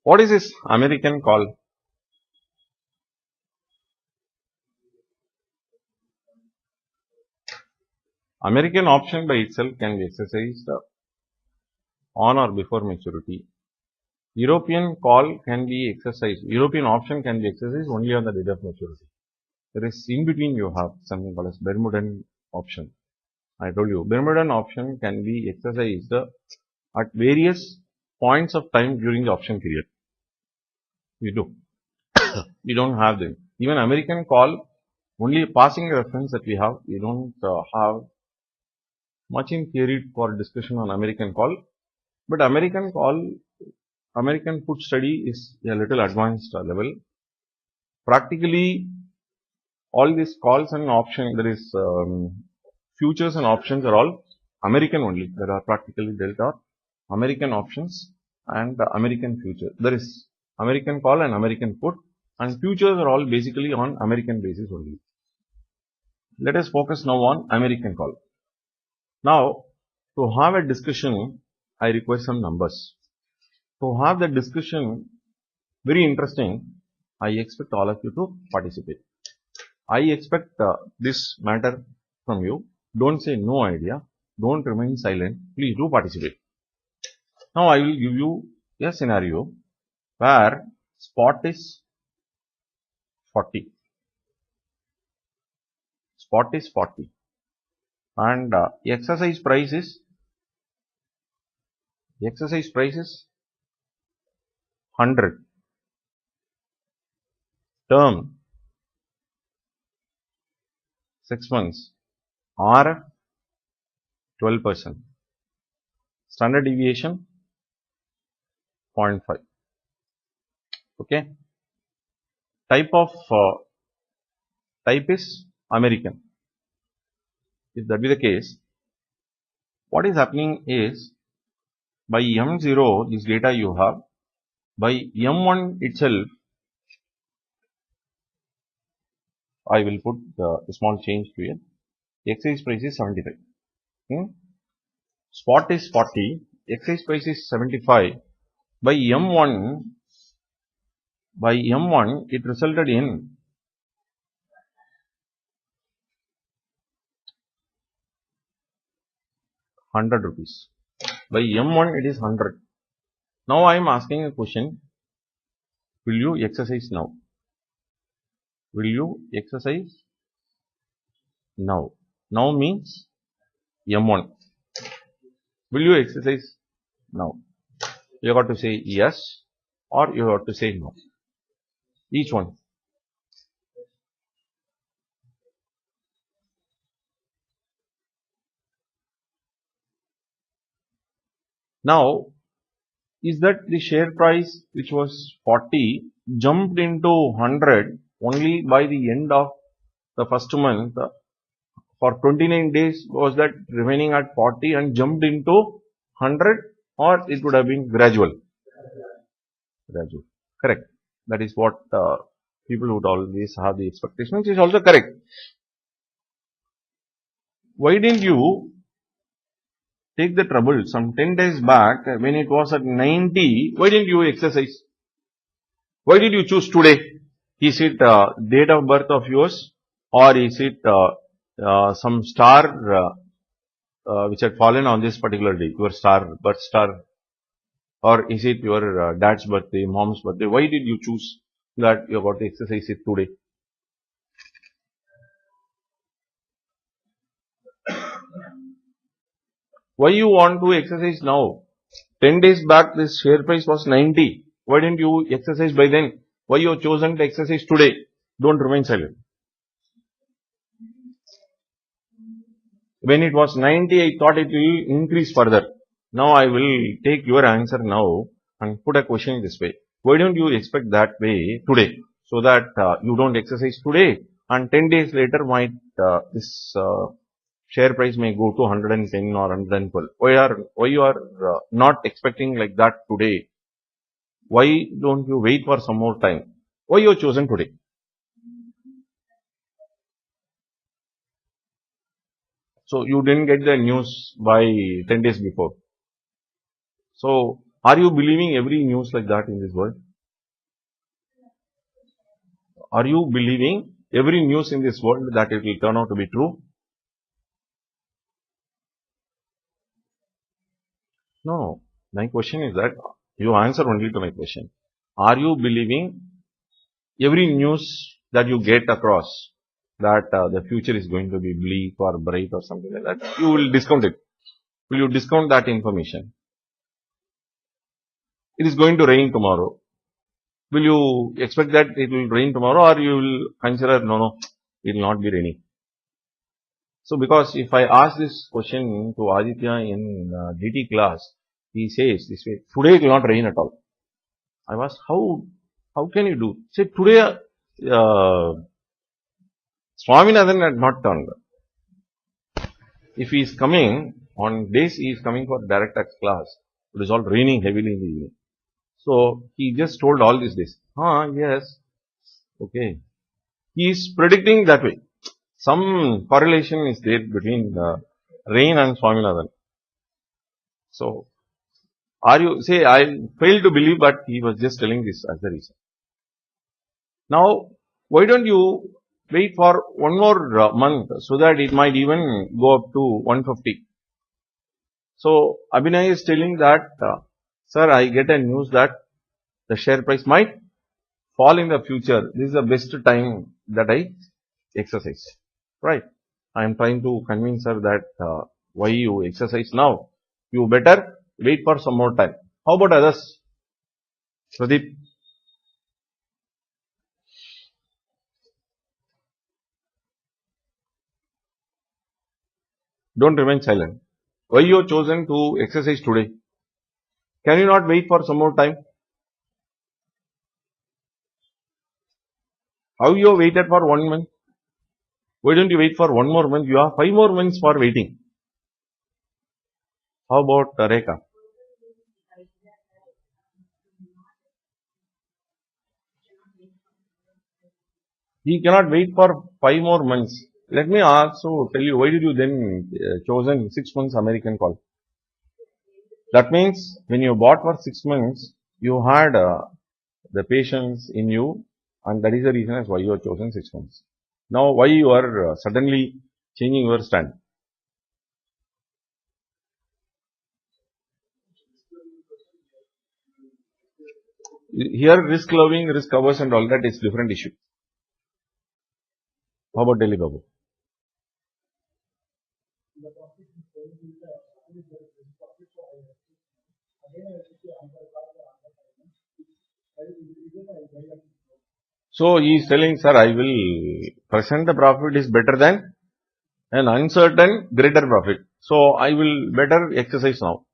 What is this American call? American option by itself can be exercised on or before maturity. European call can be exercised. European option can be exercised only on the date of maturity. There is in between you have something called as Bermudan option. I told you Bermudan option can be exercised at various points of time during the option period. We do. We don't have them. Even American call, only passing reference that we have. We don't have much in theory for discussion on American call. But American call, American put study is a little advanced level. Practically, all these calls and option, there is futures and options are all American only. There are practically dealt are American options and American future. There is American call and American put, and futures are all basically on American basis only. Let us focus now on American call. Now, to have a discussion, I require some numbers. To have the discussion very interesting, I expect all of you to participate. I expect this matter from you. Don't say no idea. Don't remain silent. Please do participate. Now I will give you a scenario where spot is 40. Spot is 40. And exercise price is 100. Term 6 months. R 12%. Standard deviation 0.5. Okay. Type is American. If that be the case, what is happening is by M0, this data you have, by M1 itself, I will put the small change to it. Exercise price is 75. Spot is 40. Exercise price is 75. By M1, it resulted in 100 rupees. By M1, it is 100. Now I am asking a question. Will you exercise now? Will you exercise now? Now means M1. Will you exercise now? You got to say yes or you got to say no. Each one. Now, is that the share price which was 40 jumped into 100 only by the end of the first month? For 29 days was that remaining at 40 and jumped into 100, or it would have been gradual? Gradual. Correct. That is what people would always have the expectation, which is also correct. Why didn't you take the trouble some 10 days back when it was at 90? Why didn't you exercise? Why did you choose today? Is it date of birth of yours, or is it some star which had fallen on this particular day, your star, birth star, or is it your dad's birthday, mom's birthday? Why did you choose that you got to exercise it today? Why you want to exercise now? 10 days back this share price was 90. Why didn't you exercise by then? Why you have chosen to exercise today? Don't remain silent. When it was 90, I thought it will increase further. Now I will take your answer now and put a question this way. Why don't you expect that way today? So that you don't exercise today and 10 days later might this share price may go to 110 or 112. Why you are not expecting like that today? Why don't you wait for some more time? Why you have chosen today? So you didn't get the news by 10 days before. So Are you believing every news like that in this world? Are you believing every news in this world that it will turn out to be true? No. My question is that you answer only to my question. Are you believing every news that you get across that the future is going to be bleak or bright or something like that? You will discount it. Will you discount that information? It is going to rain tomorrow. Will you expect that it will rain tomorrow, or you will consider, no, it will not be raining? So, because if I ask this question to Aditya in DT class, he says this way, today it will not rain at all. I asked, how can you do? Say, today, Swaminathan had not turned. If he is coming, on days he is coming for direct tax class, it is all raining heavily in the evening. So, he just told all these days, yes, okay. He is predicting that way. Some correlation is there between rain and Swaminathan. So, I failed to believe, but he was just telling this as the reason. Now, why don't you wait for one more month so that it might even go up to 150. So, Abhinay is telling that, sir, I get a news that the share price might fall in the future. This is the best time that I exercise. Right. I am trying to convince her that why you exercise now. You better wait for some more time. How about others? Pradeep? Don't remain silent. Why you have chosen to exercise today? Can you not wait for some more time? How you have waited for 1 month? Why don't you wait for 1 more month? You have 5 more months for waiting. How about Rekha? He cannot wait for 5 more months. Let me also tell you, why did you then chosen 6 months American call? That means when you bought for 6 months, you had the patience in you, and that is the reason as why you have chosen 6 months. Now, why you are suddenly changing your stand? Here, risk loving, risk averse, and all that is different issue. How about Delhi Babu? So he is telling, sir, I will present the profit is better than an uncertain greater profit. So I will better exercise now.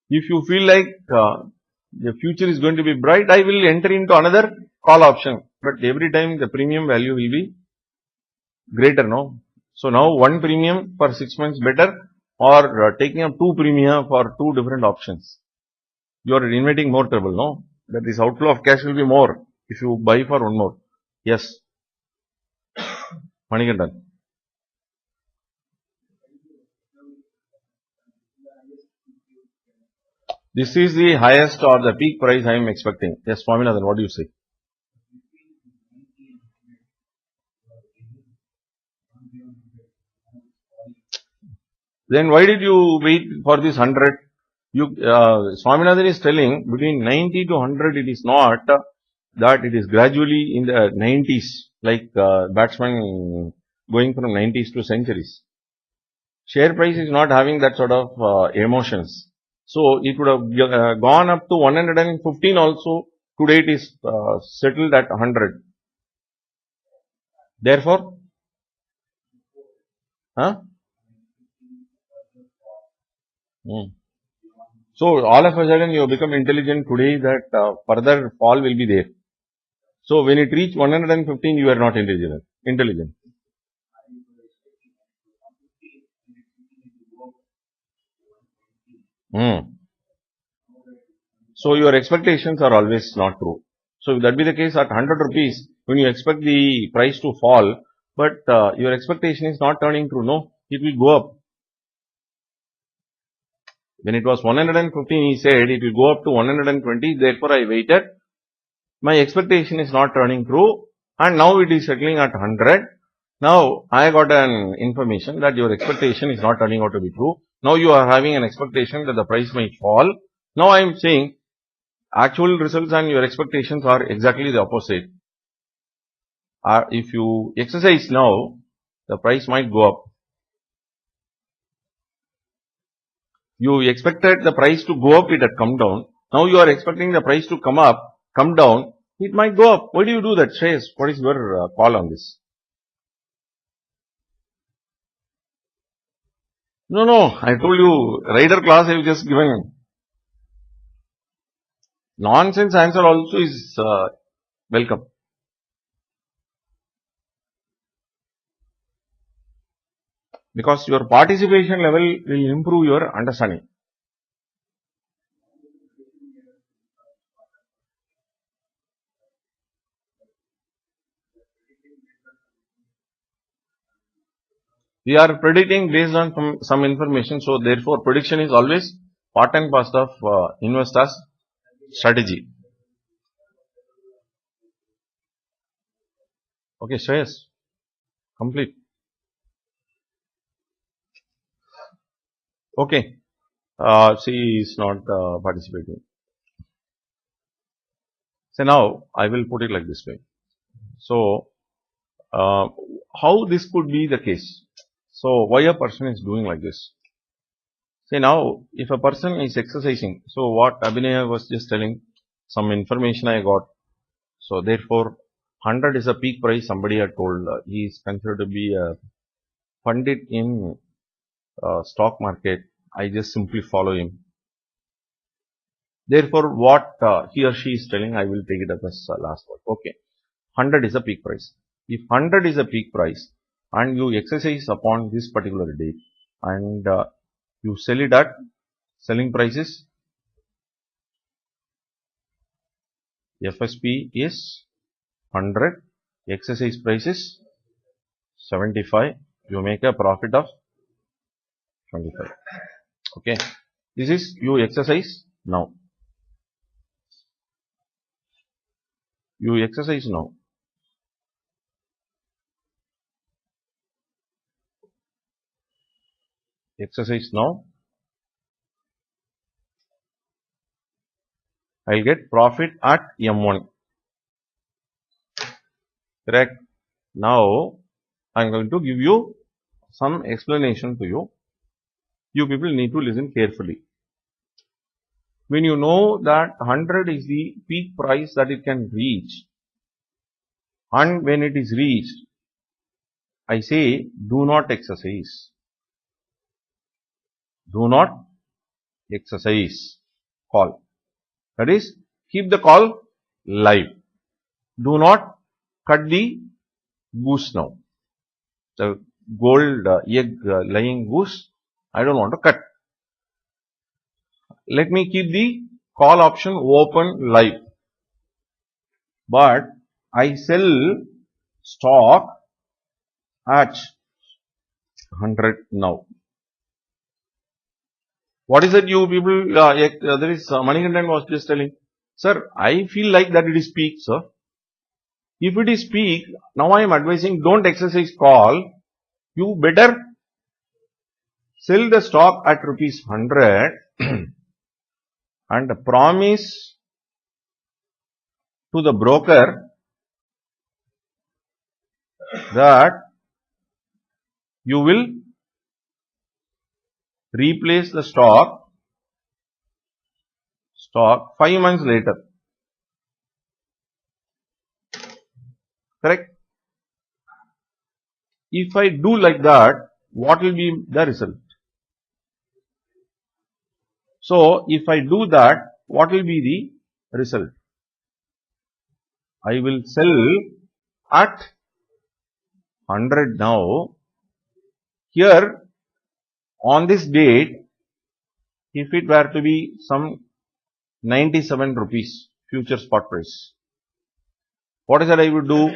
If you feel like the future is going to be bright, I will enter into another call option. But every time the premium value will be greater, no? So now one premium for 6 months better, or taking up 2 premium for 2 different options. You are inviting more trouble, no? That this outflow of cash will be more if you buy for one more. Yes. Manikandan. This is the highest or the peak price I am expecting. Yes, Swaminathan, what do you say? Then why did you wait for this 100? Swaminathan is telling between 90 to 100 it is not that it is gradually in the 90s, like batsman going from 90s to centuries. Share price is not having that sort of emotions. So it would have gone up to 115 also. Today it is settled at 100. Therefore, huh? So all of a sudden you become intelligent today that further fall will be there. So when it reach 115, you are not intelligent. So your expectations are always not true. So if that be the case at 100 rupees, when you expect the price to fall, but your expectation is not turning true, no, it will go up. When it was 115, he said it will go up to 120. Therefore, I waited. My expectation is not turning true, and now it is settling at 100. Now, I got an information that your expectation is not turning out to be true. Now, you are having an expectation that the price might fall. Now, I am saying actual results and your expectations are exactly the opposite. If you exercise now, the price might go up. You expected the price to go up, it had come down. Now you are expecting the price to come down, it might go up. Why do you do that, Shreyas? What is your call on this? No, I told you, rider class I have just given. Nonsense answer also is welcome. Because your participation level will improve your understanding. We are predicting based on some information, so therefore prediction is always part and parcel of investors' strategy. Okay, Shreyas, complete. Okay, she is not participating. So now I will put it like this way. So how this could be the case? So why a person is doing like this? Say now, if a person is exercising, so what Abhinay was just telling, some information I got. So therefore, 100 is a peak price. Somebody had told he is considered to be a pundit in stock market. I just simply follow him. Therefore, what he or she is telling, I will take it up as last word. Okay, 100 is a peak price. If 100 is a peak price and you exercise upon this particular date and you sell it at selling prices, FSP is 100, exercise price is 75, you make a profit of 25. Okay, this is you exercise now. You exercise now. Exercise now. I'll get profit at M1. Correct. Now, I'm going to give you some explanation to you. You people need to listen carefully. When you know that 100 is the peak price that it can reach, and when it is reached, I say do not exercise. Do not exercise call. That is, keep the call live. Do not cut the goose now. The gold egg laying goose, I don't want to cut. Let me keep the call option open live. But I sell stock at 100 now. What is it you people, there is Manikandan was just telling, sir, I feel like that it is peak, sir. If it is peak, now I am advising don't exercise call. You better sell the stock at rupees 100 and promise to the broker that you will replace the stock 5 months later. Correct? If I do like that, what will be the result? So, if I do that, what will be the result? I will sell at 100 now. Here, on this date, if it were to be some 97 rupees future spot price, what is that I would do?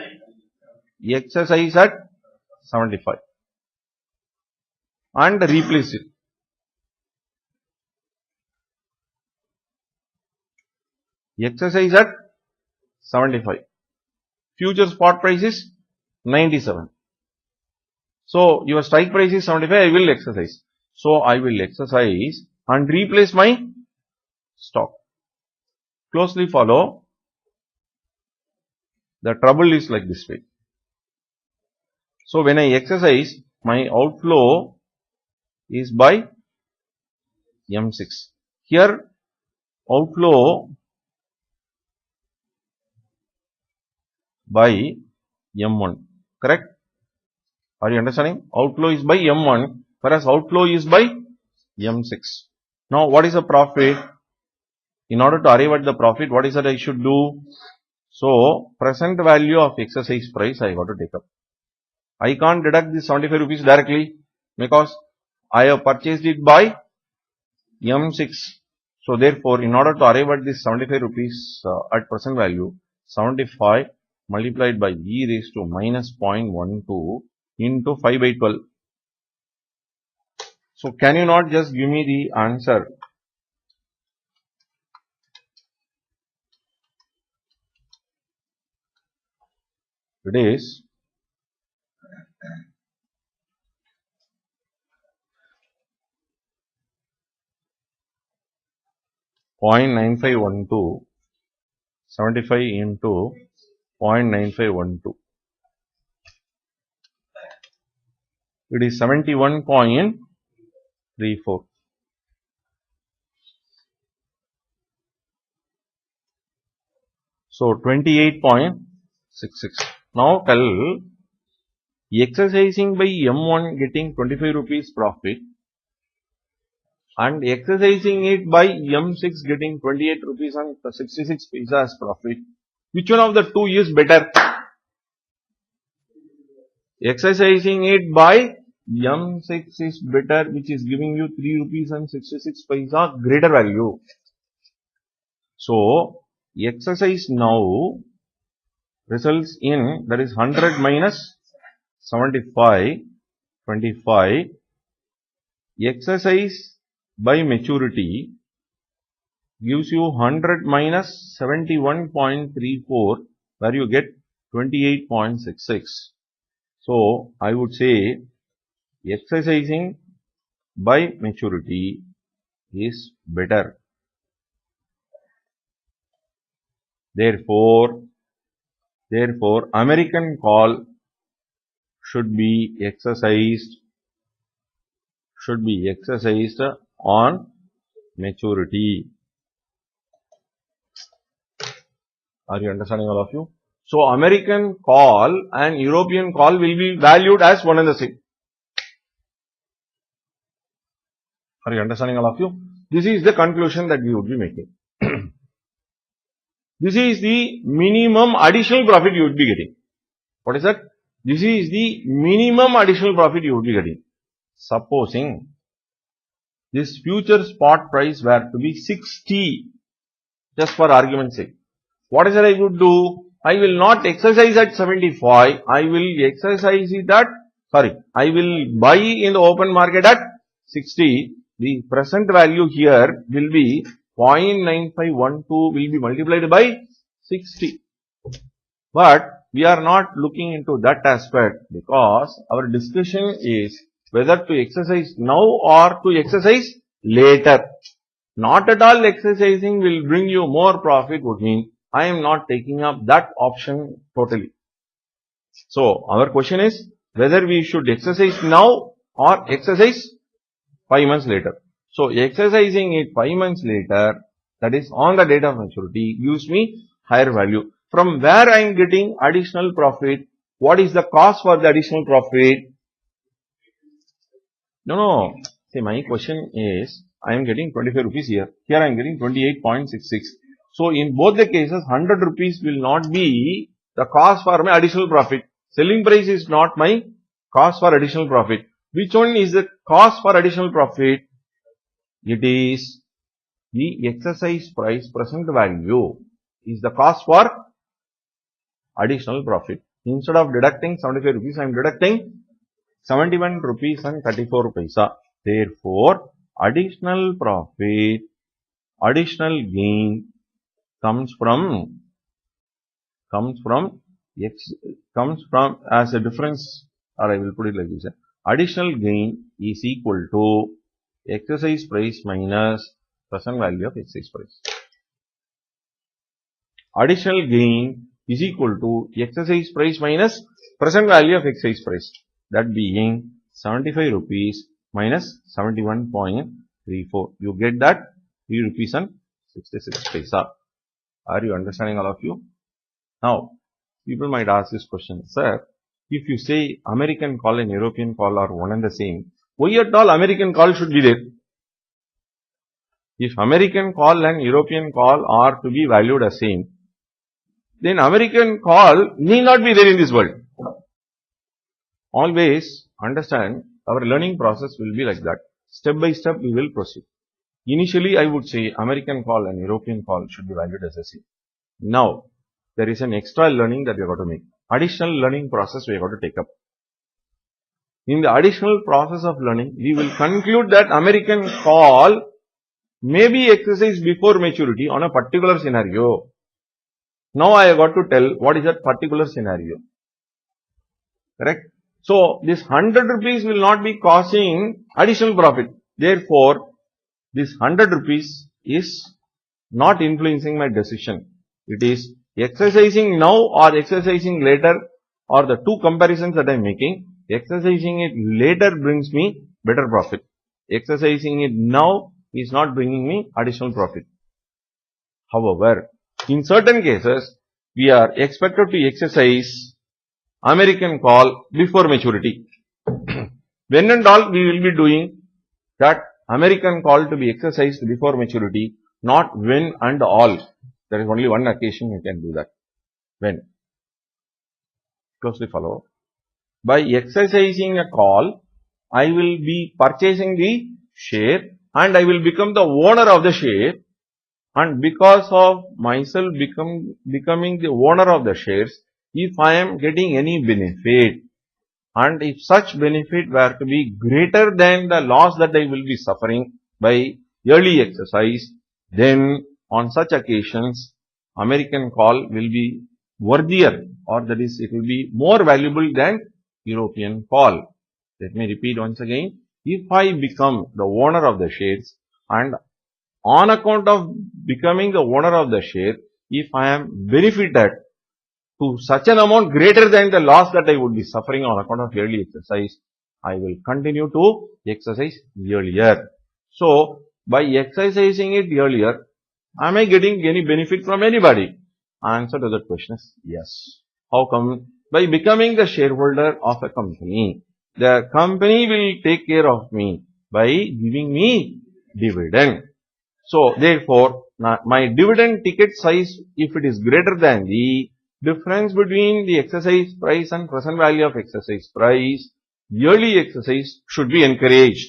Exercise at 75 and replace it. Exercise at 75. Future spot price is 97. So your strike price is 75. I will exercise. So I will exercise and replace my stock. Closely follow. The trouble is like this way. So when I exercise, my outflow is by M6. Here outflow by M1. Correct? Are you understanding? Outflow is by M1, whereas outflow is by M6. Now what is the profit? In order to arrive at the profit, what is that I should do? So present value of exercise price I got to take up. I can't deduct this 75 rupees directly because I have purchased it by M6. So therefore, in order to arrive at this 75 rupees at present value, 75 multiplied by e raised to minus 0.12 into 5 by 12. So can you not just give me the answer? It is 0.9512, 75 into 0.9512. It is 71.34. So 28.66. Now tell, exercising by M1 getting 25 rupees profit and exercising it by M6 getting 28 rupees and 66 paisa as profit. Which one of the two is better? Exercising it by M6 is better, which is giving you 3 rupees and 66 paisa greater value. So exercise now results in, that is 100 minus 75, 25. Exercise by maturity gives you 100 minus 71.34, where you get 28.66. So I would say exercising by maturity is better. Therefore, American call should be exercised on maturity. Are you understanding, all of you? So American call and European call will be valued as one and the same. Are you understanding, all of you? This is the conclusion that we would be making. This is the minimum additional profit you would be getting. What is that? This is the minimum additional profit you would be getting. Supposing this future spot price were to be 60, just for argument's sake. What is that I would do? I will not exercise at 75. I will exercise it at, I will buy in the open market at 60. The present value here will be 0.9512 will be multiplied by 60. But we are not looking into that aspect because our discussion is whether to exercise now or to exercise later. Not at all exercising will bring you more profit would mean I am not taking up that option totally. So our question is whether we should exercise now or exercise 5 months later. So exercising it 5 months later, that is on the date of maturity, gives me higher value. From where I am getting additional profit? What is the cost for the additional profit? No. See, my question is, I am getting 25 rupees here. Here I am getting 28.66. So in both the cases, 100 rupees will not be the cost for my additional profit. Selling price is not my cost for additional profit. Which one is the cost for additional profit? It is the exercise price present value is the cost for additional profit. Instead of deducting 75 rupees, I am deducting 71 rupees and 34 paisa. Therefore, additional profit, additional gain comes from as a difference, or I will put it like this. Additional gain is equal to exercise price minus present value of exercise price. Additional gain is equal to exercise price minus present value of exercise price. That being 75 rupees minus 71.34. You get that 3 rupees and 66 paisa. Are you understanding, all of you? Now, people might ask this question, sir, if you say American call and European call are one and the same, why at all American call should be there? If American call and European call are to be valued as same, then American call need not be there in this world. Always understand, our learning process will be like that. Step by step we will proceed. Initially I would say American call and European call should be valued as the same. Now, there is an extra learning that we have got to make. Additional learning process we have got to take up. In the additional process of learning, we will conclude that American call may be exercised before maturity on a particular scenario. Now I have got to tell what is that particular scenario. Correct? So, this 100 rupees will not be causing additional profit. Therefore, this 100 rupees is not influencing my decision. It is exercising now or exercising later, or the two comparisons that I am making. Exercising it later brings me better profit. Exercising it now is not bringing me additional profit. However, in certain cases, we are expected to exercise American call before maturity. When and all we will be doing that American call to be exercised before maturity, not when and all. There is only one occasion you can do that. When? Closely follow. By exercising a call, I will be purchasing the share and I will become the owner of the share, and because of myself becoming the owner of the shares, if I am getting any benefit, and if such benefit were to be greater than the loss that I will be suffering by early exercise, then on such occasions, American call will be worthier, or that is, it will be more valuable than European call. Let me repeat once again. If I become the owner of the shares, and on account of becoming the owner of the share, if I am benefited to such an amount greater than the loss that I would be suffering on account of early exercise, I will continue to exercise earlier. So, by exercising it earlier, am I getting any benefit from anybody? Answer to that question is yes. How come? By becoming the shareholder of a company, the company will take care of me by giving me dividend. So, therefore, my dividend ticket size, if it is greater than the difference between the exercise price and present value of exercise price, yearly exercise should be encouraged.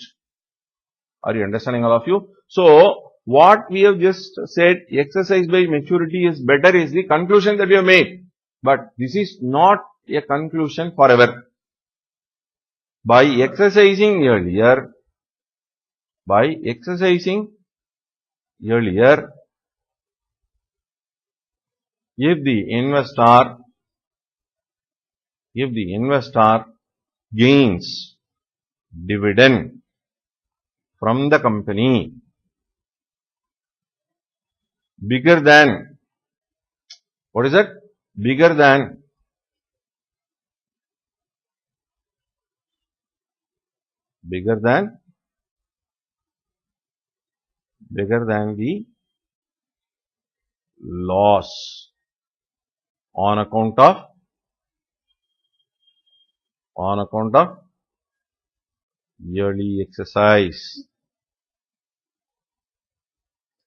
Are you understanding, all of you? So, what we have just said, exercise by maturity is better, is the conclusion that we have made. But this is not a conclusion forever. By exercising earlier, if the investor gains dividend from the company bigger than, what is it? Bigger than the loss on account of yearly exercise.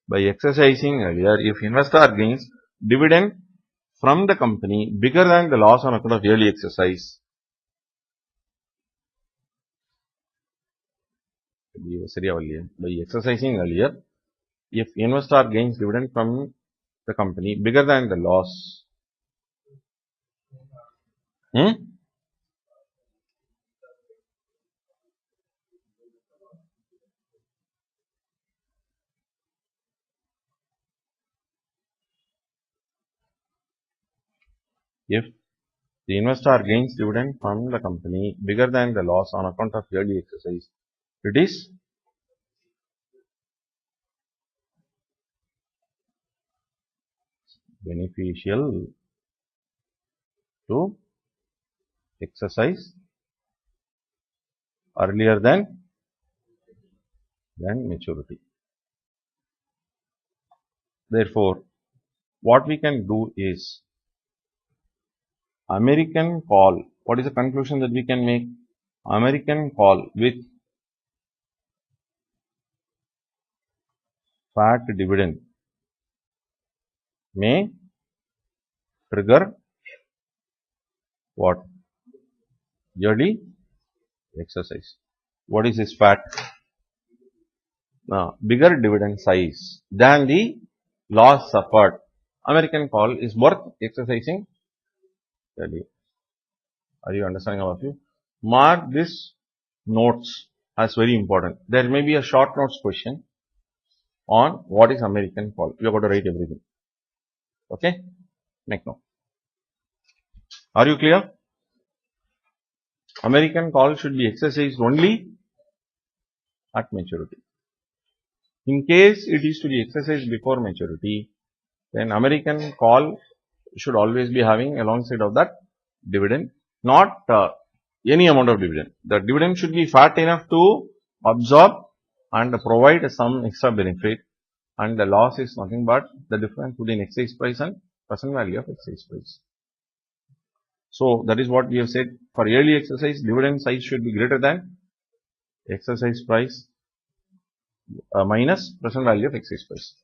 By exercising earlier, if investor gains dividend from the company bigger than the loss on account of yearly exercise, by exercising earlier, if investor gains dividend from the company bigger than the loss, if the investor gains dividend from the company bigger than the loss on account of yearly exercise, it is beneficial to exercise earlier than maturity. Therefore, what we can do is American call. What is the conclusion that we can make? American call with fat dividend may trigger what? Yearly exercise. What is this fat? Bigger dividend size than the loss suffered. American call is worth exercising yearly. Are you understanding all of you? Mark this notes as very important. There may be a short notes question on what is American call. You have got to write everything. Okay? Make note. Are you clear? American call should be exercised only at maturity. In case it is to be exercised before maturity, then American call should always be having alongside of that dividend, not any amount of dividend. The dividend should be fat enough to absorb and provide some extra benefit, and the loss is nothing but the difference between exercise price and present value of exercise price. So that is what we have said. For yearly exercise, dividend size should be greater than exercise price minus present value of exercise price.